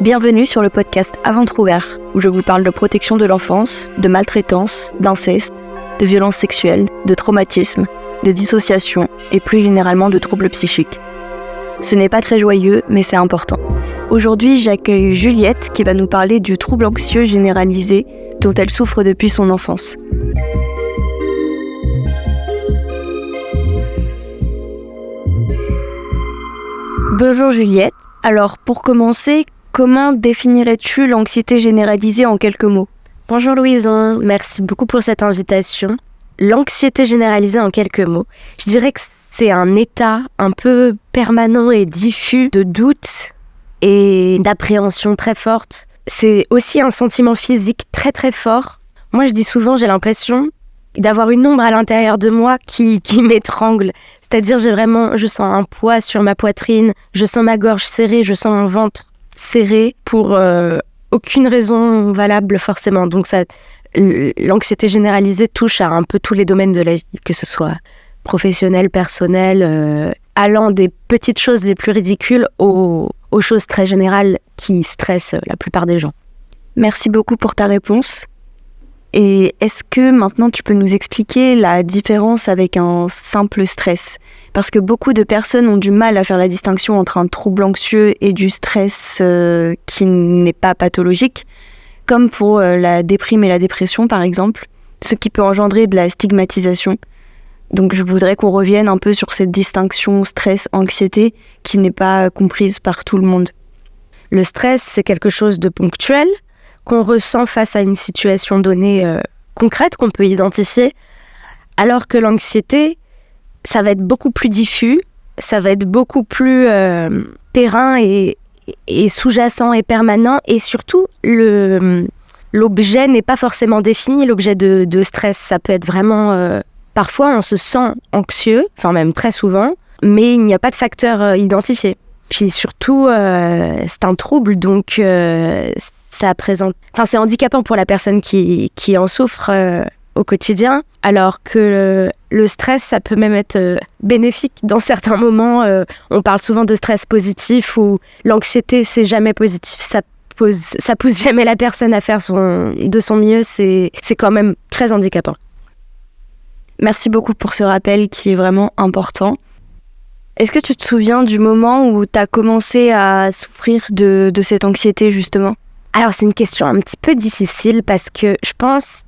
Bienvenue sur le podcast À ventre ouvert, où je vous parle de protection de l'enfance, de maltraitance, d'inceste, de violences sexuelles, de traumatisme, de dissociation et plus généralement de troubles psychiques. Ce n'est pas très joyeux, mais c'est important. Aujourd'hui, j'accueille Juliette qui va nous parler du trouble anxieux généralisé dont elle souffre depuis son enfance. Bonjour Juliette. Alors pour commencer, comment définirais-tu l'anxiété généralisée en quelques mots ? Bonjour Louison, merci beaucoup pour cette invitation. L'anxiété généralisée en quelques mots, je dirais que c'est un état un peu permanent et diffus de doute et d'appréhension très forte. C'est aussi un sentiment physique très très fort. Moi je dis souvent, j'ai l'impression d'avoir une ombre à l'intérieur de moi qui m'étrangle. C'est-à-dire je sens un poids sur ma poitrine, je sens ma gorge serrée, je sens mon ventre serré pour aucune raison valable forcément. Donc l'anxiété généralisée touche à un peu tous les domaines de la vie, que ce soit professionnel, personnel, allant des petites choses les plus ridicules aux choses très générales qui stressent la plupart des gens. Merci beaucoup pour ta réponse. Et est-ce que maintenant tu peux nous expliquer la différence avec un simple stress ? Parce que beaucoup de personnes ont du mal à faire la distinction entre un trouble anxieux et du stress qui n'est pas pathologique, comme pour la déprime et la dépression par exemple, ce qui peut engendrer de la stigmatisation. Donc je voudrais qu'on revienne un peu sur cette distinction stress-anxiété qui n'est pas comprise par tout le monde. Le stress, c'est quelque chose de ponctuel, qu'on ressent face à une situation donnée concrète qu'on peut identifier, alors que l'anxiété, ça va être beaucoup plus diffus, ça va être beaucoup plus terrain et sous-jacent et permanent, et surtout l'objet n'est pas forcément défini, l'objet de stress. Ça peut être vraiment... parfois on se sent anxieux, enfin même très souvent, mais il n'y a pas de facteur identifié. Puis surtout, c'est un trouble, donc ça présente... Enfin, c'est handicapant pour la personne qui en souffre au quotidien, alors que le stress, ça peut même être bénéfique dans certains moments. On parle souvent de stress positif, ou l'anxiété, c'est jamais positif. Ça pousse jamais la personne à faire de son mieux, c'est quand même très handicapant. Merci beaucoup pour ce rappel qui est vraiment important. Est-ce que tu te souviens du moment où tu as commencé à souffrir de cette anxiété, justement ? Alors, c'est une question un petit peu difficile parce que je pense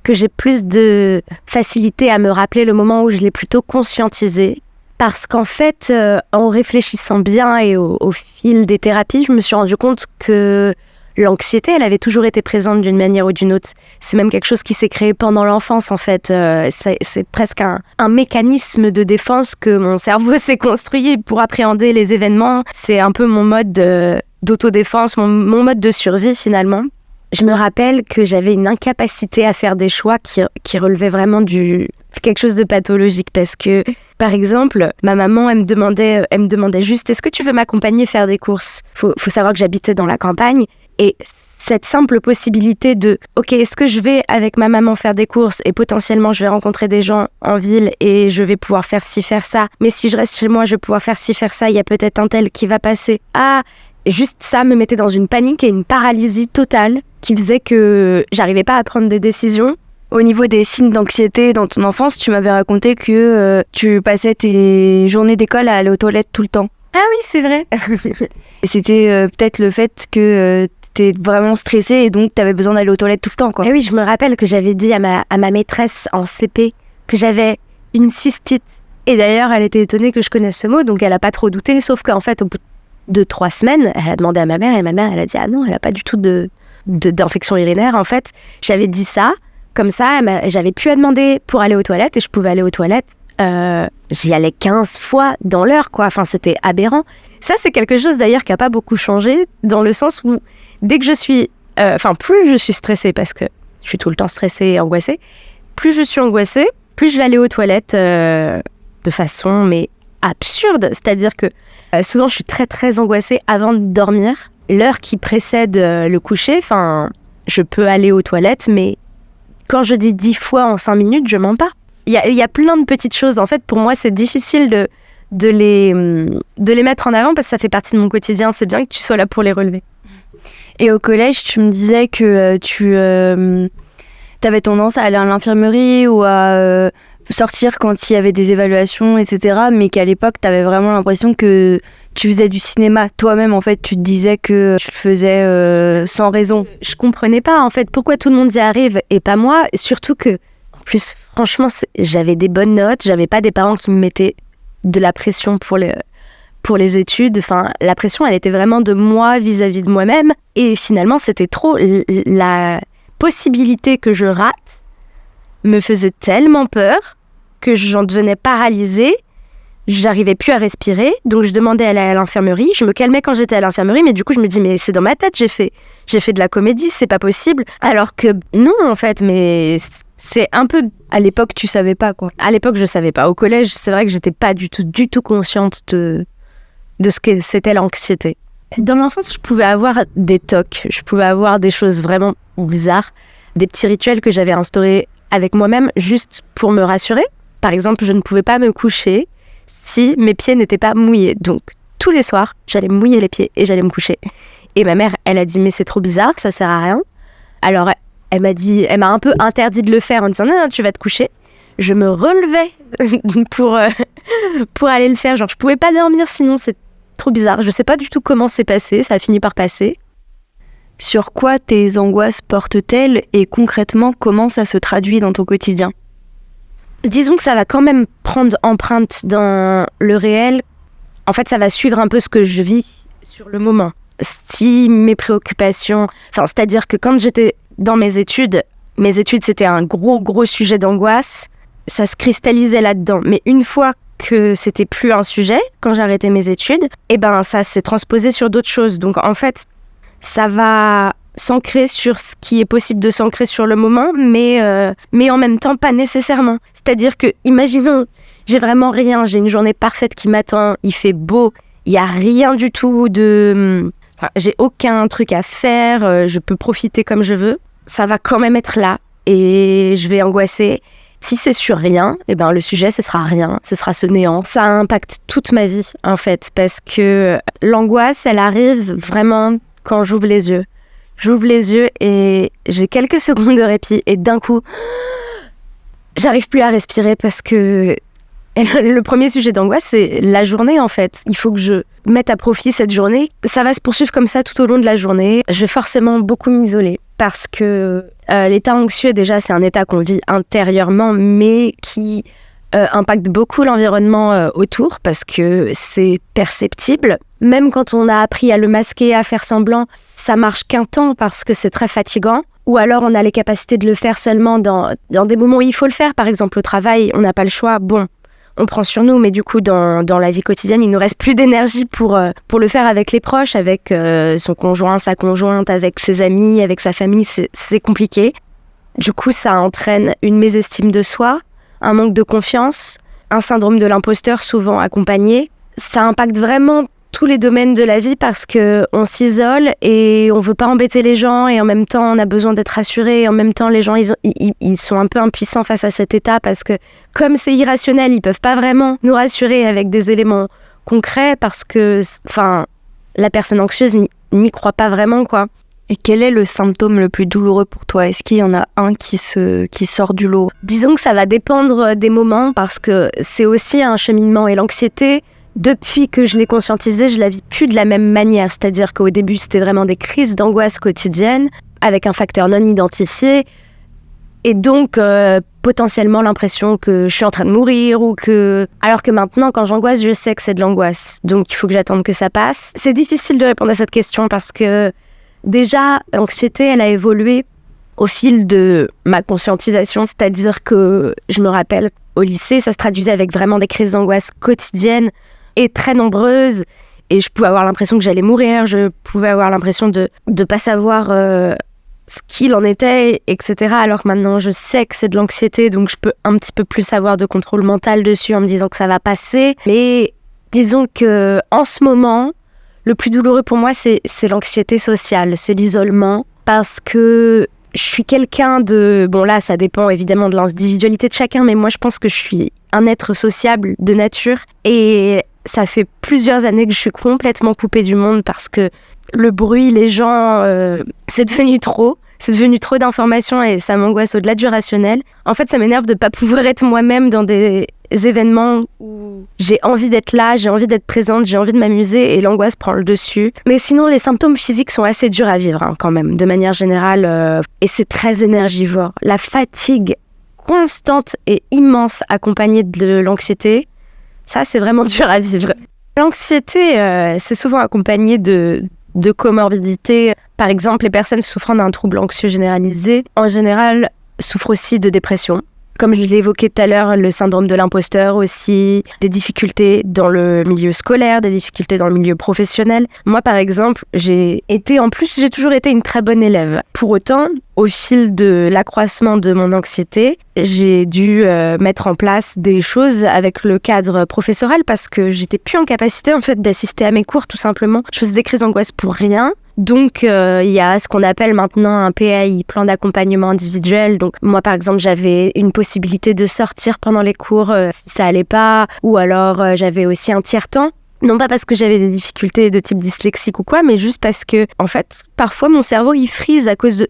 que j'ai plus de facilité à me rappeler le moment où je l'ai plutôt conscientisé. Parce qu'en fait, en réfléchissant bien et au fil des thérapies, je me suis rendu compte que l'anxiété, elle avait toujours été présente d'une manière ou d'une autre. C'est même quelque chose qui s'est créé pendant l'enfance, en fait. C'est presque un mécanisme de défense que mon cerveau s'est construit pour appréhender les événements. C'est un peu mon mode d'autodéfense, mon mode de survie, finalement. Je me rappelle que j'avais une incapacité à faire des choix qui relevaient vraiment quelque chose de pathologique. Parce que, par exemple, ma maman, elle me demandait juste « Est-ce que tu veux m'accompagner faire des courses ?» Faut savoir que j'habitais dans la campagne. Et cette simple possibilité de « Ok, est-ce que je vais avec ma maman faire des courses et potentiellement je vais rencontrer des gens en ville et je vais pouvoir faire ci, faire ça. Mais si je reste chez moi, je vais pouvoir faire ci, faire ça. Il y a peut-être un tel qui va passer. » Ah, juste ça me mettait dans une panique et une paralysie totale qui faisait que j'arrivais pas à prendre des décisions. Au niveau des signes d'anxiété dans ton enfance, tu m'avais raconté que tu passais tes journées d'école à aller aux toilettes tout le temps. Ah oui, c'est vrai. Et c'était peut-être le fait que t'es vraiment stressée et donc t'avais besoin d'aller aux toilettes tout le temps, quoi. Et oui, je me rappelle que j'avais dit à ma maîtresse en CP que j'avais une cystite. Et d'ailleurs, elle était étonnée que je connaisse ce mot, donc elle a pas trop douté, sauf qu'en fait, au bout de 3 semaines, elle a demandé à ma mère, et ma mère, elle a dit « Ah non, elle a pas du tout d'infection urinaire, en fait. » J'avais dit ça, comme ça, j'avais plus à demander pour aller aux toilettes, et je pouvais aller aux toilettes. J'y allais 15 fois dans l'heure, quoi. Enfin, c'était aberrant. Ça, c'est quelque chose, d'ailleurs, qui a pas beaucoup changé, dans le sens où, dès que je suis... plus je suis stressée, parce que je suis tout le temps stressée et angoissée, plus je suis angoissée, plus je vais aller aux toilettes de façon, mais absurde. C'est-à-dire que souvent, je suis très, très angoissée avant de dormir. L'heure qui précède le coucher, je peux aller aux toilettes, mais quand je dis 10 fois en 5 minutes, je mens pas. Il y a plein de petites choses. En fait, pour moi, c'est difficile de les mettre en avant parce que ça fait partie de mon quotidien. C'est bien que tu sois là pour les relever. Et au collège, tu me disais que tu avais tendance à aller à l'infirmerie ou à sortir quand il y avait des évaluations, etc. Mais qu'à l'époque, tu avais vraiment l'impression que tu faisais du cinéma. Toi-même, en fait, tu te disais que tu le faisais sans raison. Je comprenais pas, en fait, pourquoi tout le monde y arrive et pas moi. Surtout que, en plus, franchement, j'avais des bonnes notes. J'avais pas des parents qui me mettaient de la pression pour les études. Enfin, la pression, elle était vraiment de moi vis-à-vis de moi-même. Et finalement, c'était trop. La possibilité que je rate me faisait tellement peur que j'en devenais paralysée. J'arrivais plus à respirer, donc je demandais à aller à l'infirmerie. Je me calmais quand j'étais à l'infirmerie, mais du coup je me dis mais c'est dans ma tête, j'ai fait de la comédie, c'est pas possible. Alors que non en fait, mais c'est un peu. À l'époque tu savais pas quoi. À l'époque je savais pas. Au collège c'est vrai que j'étais pas du tout consciente de ce que c'était l'anxiété. Dans l'enfance je pouvais avoir des tocs, je pouvais avoir des choses vraiment bizarres, des petits rituels que j'avais instaurés avec moi-même juste pour me rassurer. Par exemple, je ne pouvais pas me coucher si mes pieds n'étaient pas mouillés. Donc, tous les soirs, j'allais me mouiller les pieds et j'allais me coucher. Et ma mère, elle a dit « mais c'est trop bizarre, ça sert à rien ». Alors, elle m'a un peu interdit de le faire en disant « non, tu vas te coucher ». Je me relevais pour aller le faire. Genre, je pouvais pas dormir sinon, c'est trop bizarre. Je sais pas du tout comment c'est passé, ça a fini par passer. Sur quoi tes angoisses portent-elles et concrètement, comment ça se traduit dans ton quotidien ? Disons que ça va quand même prendre empreinte dans le réel. En fait, ça va suivre un peu ce que je vis sur le moment. Si mes préoccupations... c'est-à-dire que quand j'étais dans mes études, c'était un gros sujet d'angoisse. Ça se cristallisait là-dedans. Mais une fois que c'était plus un sujet, quand j'ai arrêté mes études, ça s'est transposé sur d'autres choses. Donc en fait, ça va s'ancrer sur ce qui est possible de s'ancrer sur le moment, mais en même temps pas nécessairement. C'est-à-dire que, imaginons, j'ai vraiment rien, j'ai une journée parfaite qui m'attend, il fait beau, il n'y a rien du tout j'ai aucun truc à faire, je peux profiter comme je veux. Ça va quand même être là et je vais angoisser. Si c'est sur rien, le sujet, ce sera rien, ce sera ce néant. Ça impacte toute ma vie, en fait, parce que l'angoisse, elle arrive vraiment quand j'ouvre les yeux. J'ouvre les yeux et j'ai quelques secondes de répit et d'un coup, j'arrive plus à respirer parce que le premier sujet d'angoisse, c'est la journée en fait. Il faut que je mette à profit cette journée. Ça va se poursuivre comme ça tout au long de la journée. Je vais forcément beaucoup m'isoler parce que l'état anxieux, déjà, c'est un état qu'on vit intérieurement mais qui impacte beaucoup l'environnement autour parce que c'est perceptible. Même quand on a appris à le masquer, à faire semblant, ça marche qu'un temps parce que c'est très fatigant. Ou alors on a les capacités de le faire seulement dans des moments où il faut le faire. Par exemple au travail, on n'a pas le choix. Bon, on prend sur nous, mais du coup dans la vie quotidienne, il nous reste plus d'énergie pour le faire avec les proches, avec son conjoint, sa conjointe, avec ses amis, avec sa famille. C'est compliqué. Du coup, ça entraîne une mésestime de soi, un manque de confiance, un syndrome de l'imposteur souvent accompagné. Ça impacte vraiment tous les domaines de la vie parce qu'on s'isole et on veut pas embêter les gens et en même temps on a besoin d'être rassuré et en même temps les gens ils sont un peu impuissants face à cet état parce que comme c'est irrationnel, ils peuvent pas vraiment nous rassurer avec des éléments concrets parce que la personne anxieuse n'y croit pas vraiment quoi. Et quel est le symptôme le plus douloureux pour toi ? Est-ce qu'il y en a un qui sort du lot ? Disons que ça va dépendre des moments parce que c'est aussi un cheminement et l'anxiété, depuis que je l'ai conscientisée, je la vis plus de la même manière. C'est-à-dire qu'au début, c'était vraiment des crises d'angoisse quotidiennes avec un facteur non identifié et donc potentiellement l'impression que je suis en train de mourir alors que maintenant, quand j'angoisse, je sais que c'est de l'angoisse. Donc il faut que j'attende que ça passe. C'est difficile de répondre à cette question parce que déjà, l'anxiété, elle a évolué au fil de ma conscientisation, c'est-à-dire que je me rappelle au lycée, ça se traduisait avec vraiment des crises d'angoisse quotidiennes et très nombreuses, et je pouvais avoir l'impression que j'allais mourir, je pouvais avoir l'impression de ne pas savoir ce qu'il en était, etc. Alors que maintenant, je sais que c'est de l'anxiété, donc je peux un petit peu plus avoir de contrôle mental dessus en me disant que ça va passer. Mais disons que en ce moment, le plus douloureux pour moi, c'est l'anxiété sociale, c'est l'isolement, parce que je suis quelqu'un de... Bon là, ça dépend évidemment de l'individualité de chacun, mais moi je pense que je suis un être sociable de nature et ça fait plusieurs années que je suis complètement coupée du monde parce que le bruit, les gens, c'est devenu trop. C'est devenu trop d'informations et ça m'angoisse au-delà du rationnel. En fait, ça m'énerve de ne pas pouvoir être moi-même dans des événements où j'ai envie d'être là, j'ai envie d'être présente, j'ai envie de m'amuser et l'angoisse prend le dessus. Mais sinon, les symptômes physiques sont assez durs à vivre quand même, de manière générale. Et c'est très énergivore. La fatigue constante et immense accompagnée de l'anxiété, ça, c'est vraiment dur à vivre. L'anxiété, c'est souvent accompagné de comorbidités. Par exemple, les personnes souffrant d'un trouble anxieux généralisé, en général, souffrent aussi de dépression. Comme je l'ai évoqué tout à l'heure, le syndrome de l'imposteur aussi, des difficultés dans le milieu scolaire, des difficultés dans le milieu professionnel. Moi, par exemple, j'ai toujours été une très bonne élève. Pour autant, au fil de l'accroissement de mon anxiété, j'ai dû mettre en place des choses avec le cadre professoral parce que j'étais plus en capacité en fait d'assister à mes cours tout simplement. Je faisais des crises d'angoisse pour rien. Donc, il y a ce qu'on appelle maintenant un PAI, plan d'accompagnement individuel. Donc, moi, par exemple, j'avais une possibilité de sortir pendant les cours si ça allait pas, ou alors j'avais aussi un tiers-temps. Non pas parce que j'avais des difficultés de type dyslexique ou quoi, mais juste parce que, en fait, parfois mon cerveau il freeze à cause de...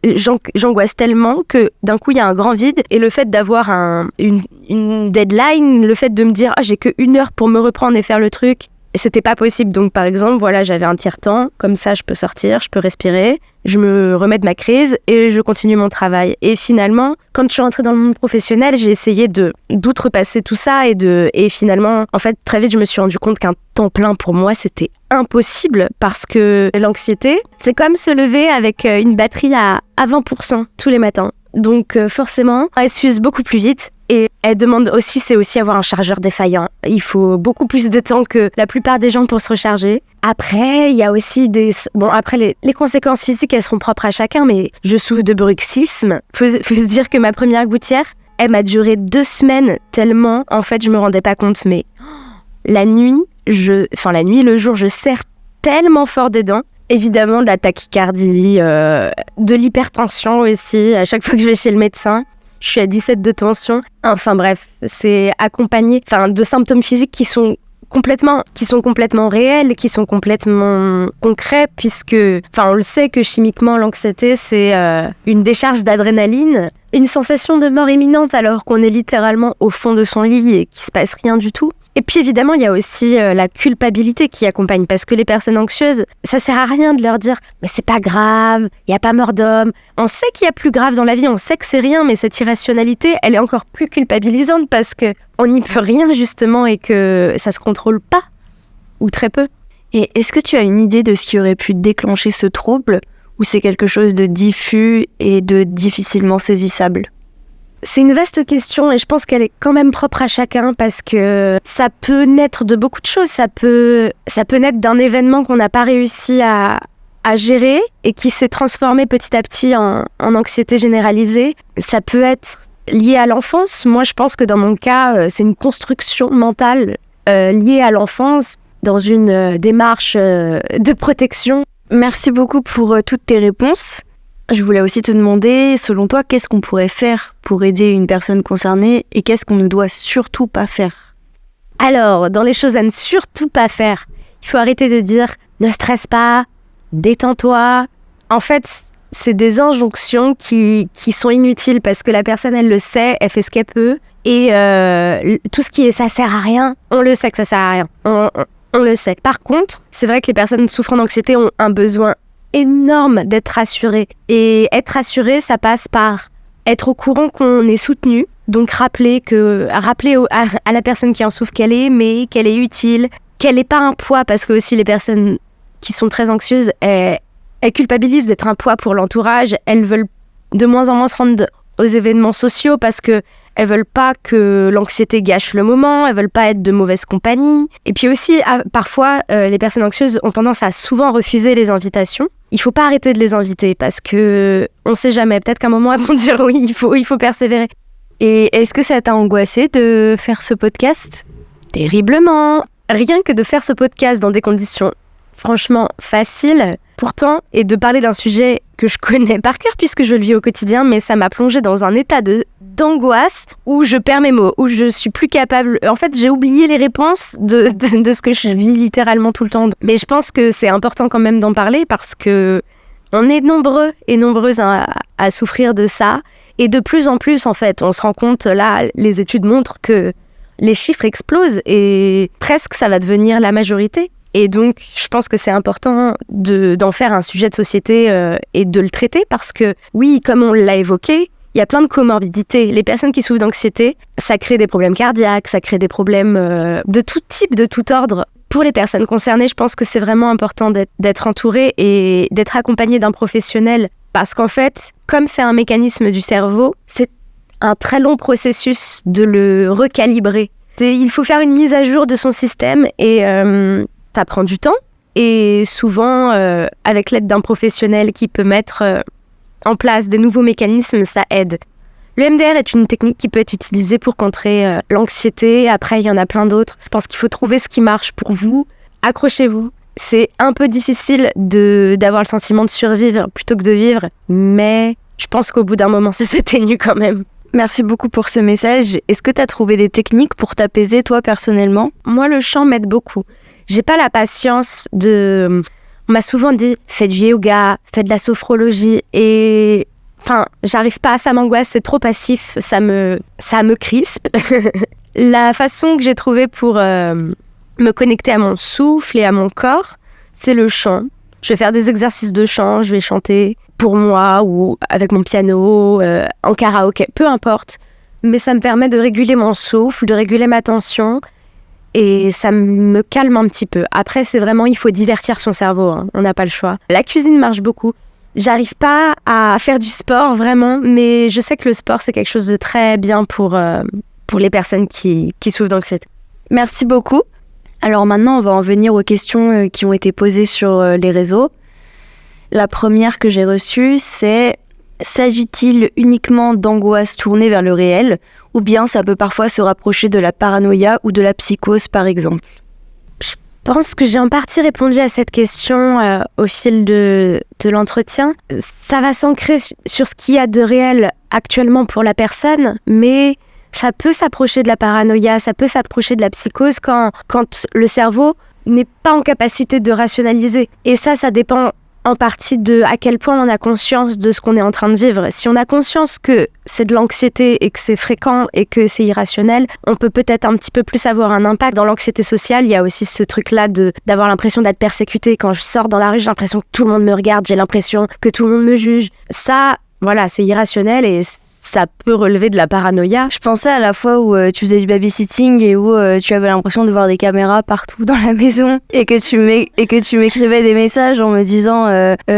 J'angoisse tellement que d'un coup il y a un grand vide et le fait d'avoir une deadline, le fait de me dire j'ai que 1 heure pour me reprendre et faire le truc, c'était pas possible. Donc par exemple, voilà, j'avais un tiers-temps, comme ça je peux sortir, je peux respirer, je me remets de ma crise et je continue mon travail. Et finalement, quand je suis rentrée dans le monde professionnel, j'ai essayé d'outrepasser tout ça et finalement, en fait, très vite, je me suis rendu compte qu'un temps plein pour moi, c'était impossible parce que l'anxiété, c'est comme se lever avec une batterie à 20% tous les matins. Donc forcément, elle s'use beaucoup plus vite. Et elle demande aussi, c'est aussi avoir un chargeur défaillant. Il faut beaucoup plus de temps que la plupart des gens pour se recharger. Après, il y a aussi après, les conséquences physiques, elles seront propres à chacun, mais je souffre de bruxisme. Faut se dire que ma première gouttière, elle m'a duré 2 semaines tellement, en fait, je me rendais pas compte. Mais la nuit, le jour, je serre tellement fort des dents. Évidemment, de la tachycardie, de l'hypertension aussi, à chaque fois que je vais chez le médecin. Je suis à 17 de tension. Enfin bref, c'est accompagné de symptômes physiques qui sont complètement réels, qui sont complètement concrets, puisque, on le sait que chimiquement, l'anxiété, c'est une décharge d'adrénaline, une sensation de mort imminente alors qu'on est littéralement au fond de son lit et qu'il se passe rien du tout. Et puis évidemment, il y a aussi la culpabilité qui accompagne, parce que les personnes anxieuses, ça sert à rien de leur dire « mais c'est pas grave, il y a pas mort d'homme ». On sait qu'il y a plus grave dans la vie, on sait que c'est rien, mais cette irrationalité, elle est encore plus culpabilisante parce qu'on n'y peut rien justement et que ça se contrôle pas, ou très peu. Et est-ce que tu as une idée de ce qui aurait pu déclencher ce trouble, ou c'est quelque chose de diffus et de difficilement saisissable ? C'est une vaste question et je pense qu'elle est quand même propre à chacun parce que ça peut naître de beaucoup de choses. Ça peut naître d'un événement qu'on n'a pas réussi à gérer et qui s'est transformé petit à petit en anxiété généralisée. Ça peut être lié à l'enfance. Moi, je pense que dans mon cas, c'est une construction mentale liée à l'enfance dans une démarche de protection. Merci beaucoup pour toutes tes réponses. Je voulais aussi te demander, selon toi, qu'est-ce qu'on pourrait faire pour aider une personne concernée et qu'est-ce qu'on ne doit surtout pas faire ? Alors, dans les choses à ne surtout pas faire, il faut arrêter de dire « ne stresse pas »,« détends-toi ». En fait, c'est des injonctions qui sont inutiles parce que la personne, elle le sait, elle fait ce qu'elle peut. Et tout ce qui est « ça sert à rien », on le sait que ça sert à rien. On le sait. Par contre, c'est vrai que les personnes souffrant d'anxiété ont un besoin énorme d'être rassurée. Et être rassurée, ça passe par être au courant qu'on est soutenu. Donc rappeler à la personne qui en souffre qu'elle est aimée, qu'elle est utile, qu'elle n'est pas un poids, parce que aussi les personnes qui sont très anxieuses, elles culpabilisent d'être un poids pour l'entourage. Elles veulent de moins en moins se rendre aux événements sociaux parce que elles veulent pas que l'anxiété gâche le moment, elles veulent pas être de mauvaise compagnie. Et puis aussi, parfois, les personnes anxieuses ont tendance à souvent refuser les invitations. Il faut pas arrêter de les inviter parce que on sait jamais. Peut-être qu'à un moment, elles vont dire oui, il faut persévérer. Et est-ce que ça t'a angoissé de faire ce podcast ? Terriblement. Rien que de faire ce podcast dans des conditions franchement faciles, pourtant, et de parler d'un sujet que je connais par cœur puisque je le vis au quotidien, mais ça m'a plongée dans un état d'angoisse où je perds mes mots, où je suis plus capable. En fait, j'ai oublié les réponses de ce que je vis littéralement tout le temps. Mais je pense que c'est important quand même d'en parler parce que on est nombreux et nombreuses à souffrir de ça. Et de plus en plus, en fait, on se rend compte, là, les études montrent que les chiffres explosent et presque ça va devenir la majorité. Et donc, je pense que c'est important d'en faire un sujet de société et de le traiter parce que, oui, comme on l'a évoqué, il y a plein de comorbidités. Les personnes qui souffrent d'anxiété, ça crée des problèmes cardiaques, ça crée des problèmes de tout type, de tout ordre. Pour les personnes concernées, je pense que c'est vraiment important d'être entouré et d'être accompagné d'un professionnel parce qu'en fait, comme c'est un mécanisme du cerveau, c'est un très long processus de le recalibrer. Il faut faire une mise à jour de son système et ça prend du temps. Et souvent, avec l'aide d'un professionnel qui peut mettre en place des nouveaux mécanismes, ça aide. Le MDR est une technique qui peut être utilisée pour contrer l'anxiété. Après, il y en a plein d'autres. Je pense qu'il faut trouver ce qui marche pour vous. Accrochez-vous. C'est un peu difficile d'avoir le sentiment de survivre plutôt que de vivre, mais je pense qu'au bout d'un moment, ça s'atténue quand même. Merci beaucoup pour ce message. Est-ce que tu as trouvé des techniques pour t'apaiser, toi, personnellement ? Moi, le chant m'aide beaucoup. J'ai pas la patience On m'a souvent dit, fais du yoga, fais de la sophrologie, et... Enfin, j'arrive pas, ça m'angoisse, c'est trop passif, ça me crispe. La façon que j'ai trouvée pour me connecter à mon souffle et à mon corps, c'est le chant. Je vais faire des exercices de chant, je vais chanter pour moi ou avec mon piano, en karaoké, peu importe. Mais ça me permet de réguler mon souffle, de réguler ma tension et ça me calme un petit peu. Après, c'est vraiment, il faut divertir son cerveau, hein. On n'a pas le choix. La cuisine marche beaucoup. J'arrive pas à faire du sport vraiment, mais je sais que le sport, c'est quelque chose de très bien pour les personnes qui souffrent d'anxiété. Merci beaucoup. Alors maintenant, on va en venir aux questions qui ont été posées sur les réseaux. La première que j'ai reçue, c'est « S'agit-il uniquement d'angoisse tournée vers le réel ou bien ça peut parfois se rapprocher de la paranoïa ou de la psychose par exemple ?» Je pense que j'ai en partie répondu à cette question au fil de l'entretien. Ça va s'ancrer sur ce qu'il y a de réel actuellement pour la personne, mais ça peut s'approcher de la paranoïa, ça peut s'approcher de la psychose quand le cerveau n'est pas en capacité de rationaliser. Et ça dépend en partie de à quel point on a conscience de ce qu'on est en train de vivre. Si on a conscience que c'est de l'anxiété et que c'est fréquent et que c'est irrationnel, on peut peut-être un petit peu plus avoir un impact. Dans l'anxiété sociale, il y a aussi ce truc-là d'avoir l'impression d'être persécuté. Quand je sors dans la rue, j'ai l'impression que tout le monde me regarde, j'ai l'impression que tout le monde me juge. Ça, voilà, c'est irrationnel et ça peut relever de la paranoïa. Je pensais à la fois où tu faisais du babysitting et où tu avais l'impression de voir des caméras partout dans la maison et que tu m'écrivais des messages en me disant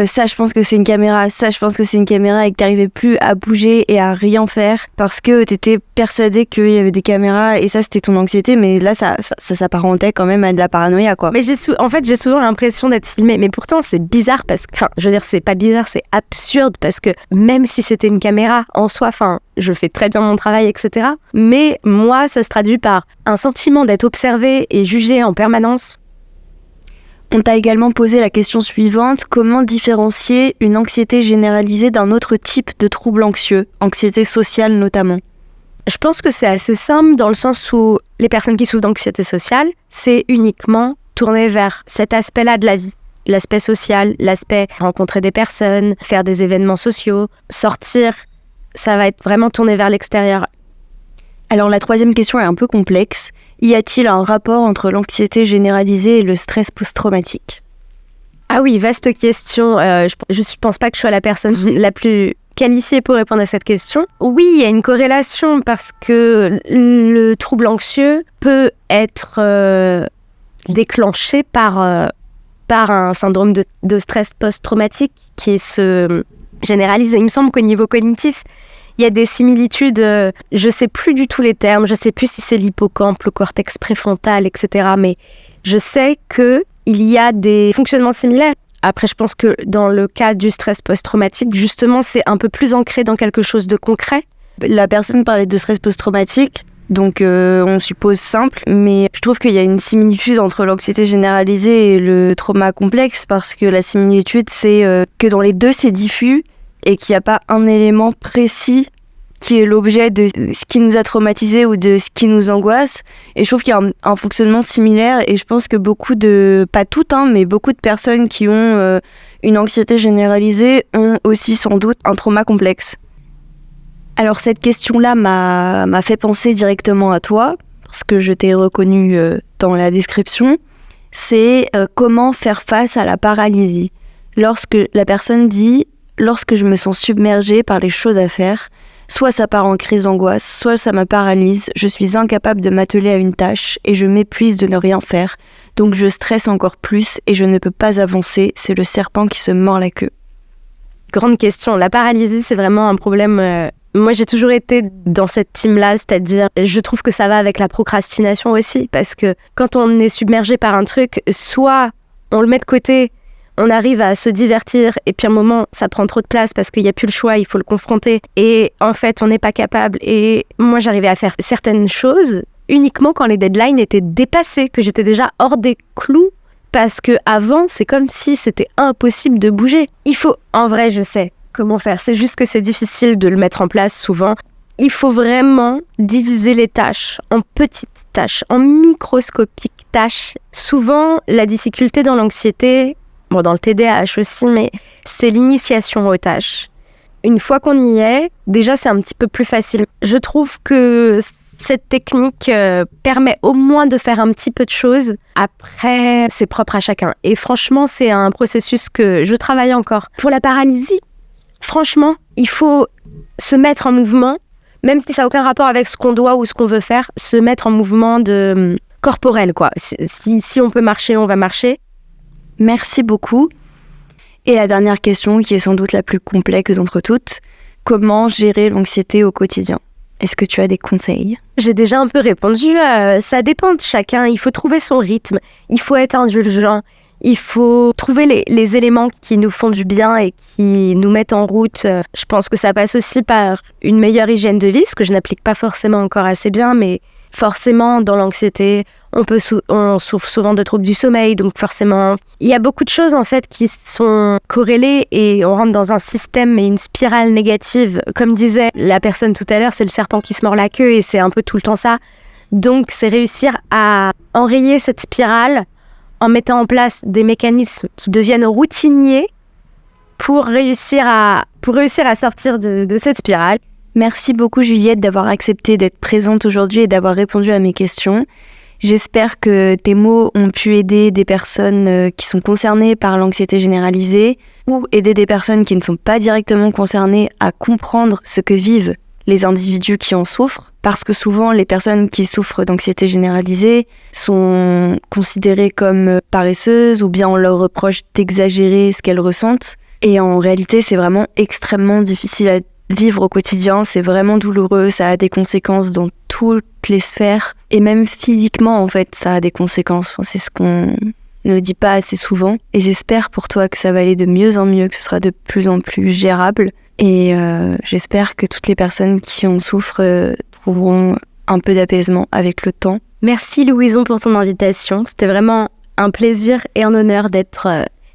ça je pense que c'est une caméra, ça je pense que c'est une caméra et que t'arrivais plus à bouger et à rien faire parce que t'étais persuadée qu'il y avait des caméras et ça c'était ton anxiété, mais là ça s'apparentait quand même à de la paranoïa quoi. Mais j'ai souvent l'impression d'être filmée, mais pourtant c'est bizarre parce que, enfin je veux dire c'est pas bizarre, c'est absurde parce que même si c'était une caméra en soi, je fais très bien mon travail, etc. Mais moi, ça se traduit par un sentiment d'être observé et jugé en permanence. On t'a également posé la question suivante, comment différencier une anxiété généralisée d'un autre type de trouble anxieux, anxiété sociale notamment ? Je pense que c'est assez simple dans le sens où les personnes qui souffrent d'anxiété sociale, c'est uniquement tourné vers cet aspect-là de la vie. L'aspect social, l'aspect rencontrer des personnes, faire des événements sociaux, sortir. Ça va être vraiment tourné vers l'extérieur. Alors la troisième question est un peu complexe. Y a-t-il un rapport entre l'anxiété généralisée et le stress post-traumatique ? Ah oui, vaste question. Je ne pense pas que je sois la personne la plus qualifiée pour répondre à cette question. Oui, il y a une corrélation parce que le trouble anxieux peut être déclenché par un syndrome de stress post-traumatique qui se généralise. Et il me semble qu'au niveau cognitif, il y a des similitudes, je ne sais plus du tout les termes, je ne sais plus si c'est l'hippocampe, le cortex préfrontal, etc. Mais je sais qu'il y a des fonctionnements similaires. Après, je pense que dans le cas du stress post-traumatique, justement, c'est un peu plus ancré dans quelque chose de concret. La personne parlait de stress post-traumatique, Donc on suppose simple, mais je trouve qu'il y a une similitude entre l'anxiété généralisée et le trauma complexe, parce que la similitude, c'est que dans les deux, c'est diffus et qu'il n'y a pas un élément précis qui est l'objet de ce qui nous a traumatisé ou de ce qui nous angoisse. Et je trouve qu'il y a un fonctionnement similaire, et je pense que pas toutes, mais beaucoup de personnes qui ont une anxiété généralisée ont aussi sans doute un trauma complexe. Alors cette question-là m'a fait penser directement à toi, parce que je t'ai reconnue dans la description. C'est comment faire face à la paralysie. Lorsque la personne dit « lorsque je me sens submergée par les choses à faire », soit ça part en crise d'angoisse, soit ça me paralyse, je suis incapable de m'atteler à une tâche et je m'épuise de ne rien faire. Donc je stresse encore plus et je ne peux pas avancer, c'est le serpent qui se mord la queue. Grande question, la paralysie c'est vraiment un problème. Moi j'ai toujours été dans cette team-là, c'est-à-dire je trouve que ça va avec la procrastination aussi, parce que quand on est submergé par un truc, soit on le met de côté, on arrive à se divertir et puis à un moment ça prend trop de place parce qu'il n'y a plus le choix, il faut le confronter et en fait on n'est pas capable. Et moi j'arrivais à faire certaines choses uniquement quand les deadlines étaient dépassées, que j'étais déjà hors des clous, parce que avant c'est comme si c'était impossible de bouger. En vrai je sais comment faire, c'est juste que c'est difficile de le mettre en place souvent. Il faut vraiment diviser les tâches en petites tâches, en microscopiques tâches. Souvent la difficulté dans l'anxiété, dans le TDAH aussi, mais c'est l'initiation aux tâches. Une fois qu'on y est, déjà c'est un petit peu plus facile. Je trouve que cette technique permet au moins de faire un petit peu de choses. Après, c'est propre à chacun. Et franchement, c'est un processus que je travaille encore. Pour la paralysie, franchement, il faut se mettre en mouvement, même si ça n'a aucun rapport avec ce qu'on doit ou ce qu'on veut faire, se mettre en mouvement corporel, quoi. Si on peut marcher, on va marcher. Merci beaucoup. Et la dernière question, qui est sans doute la plus complexe d'entre toutes, comment gérer l'anxiété au quotidien ? Est-ce que tu as des conseils ? J'ai déjà un peu répondu, ça dépend de chacun, il faut trouver son rythme, il faut être indulgent, il faut trouver les éléments qui nous font du bien et qui nous mettent en route. Je pense que ça passe aussi par une meilleure hygiène de vie, ce que je n'applique pas forcément encore assez bien, mais forcément, dans l'anxiété, on souffre souvent de troubles du sommeil, donc forcément, il y a beaucoup de choses en fait qui sont corrélées et on rentre dans un système et une spirale négative. Comme disait la personne tout à l'heure, c'est le serpent qui se mord la queue et c'est un peu tout le temps ça. Donc, c'est réussir à enrayer cette spirale en mettant en place des mécanismes qui deviennent routiniers pour réussir à sortir de cette spirale. Merci beaucoup Juliette d'avoir accepté d'être présente aujourd'hui et d'avoir répondu à mes questions. J'espère que tes mots ont pu aider des personnes qui sont concernées par l'anxiété généralisée ou aider des personnes qui ne sont pas directement concernées à comprendre ce que vivent les individus qui en souffrent. Parce que souvent, les personnes qui souffrent d'anxiété généralisée sont considérées comme paresseuses ou bien on leur reproche d'exagérer ce qu'elles ressentent. Et en réalité, c'est vraiment extrêmement difficile à vivre au quotidien, c'est vraiment douloureux, ça a des conséquences dans toutes les sphères, et même physiquement en fait, ça a des conséquences. C'est ce qu'on ne dit pas assez souvent, et j'espère pour toi que ça va aller de mieux en mieux, que ce sera de plus en plus gérable, et j'espère que toutes les personnes qui en souffrent trouveront un peu d'apaisement avec le temps. Merci Louison pour ton invitation, c'était vraiment un plaisir et un honneur d'être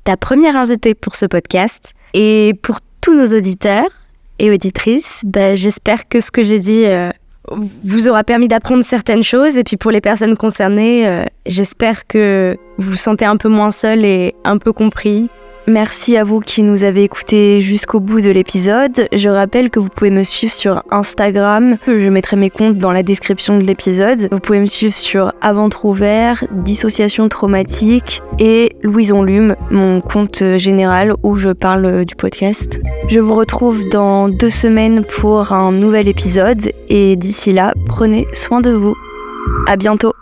ta première invitée pour ce podcast, et pour tous nos auditeurs et auditrices, j'espère que ce que j'ai dit vous aura permis d'apprendre certaines choses. Et puis pour les personnes concernées, j'espère que vous vous sentez un peu moins seul et un peu compris. Merci à vous qui nous avez écoutés jusqu'au bout de l'épisode. Je rappelle que vous pouvez me suivre sur Instagram. Je mettrai mes comptes dans la description de l'épisode. Vous pouvez me suivre sur À ventre ouvert, Dissociation traumatique et Louison Lume, mon compte général où je parle du podcast. Je vous retrouve dans 2 semaines pour un nouvel épisode et d'ici là, prenez soin de vous. À bientôt.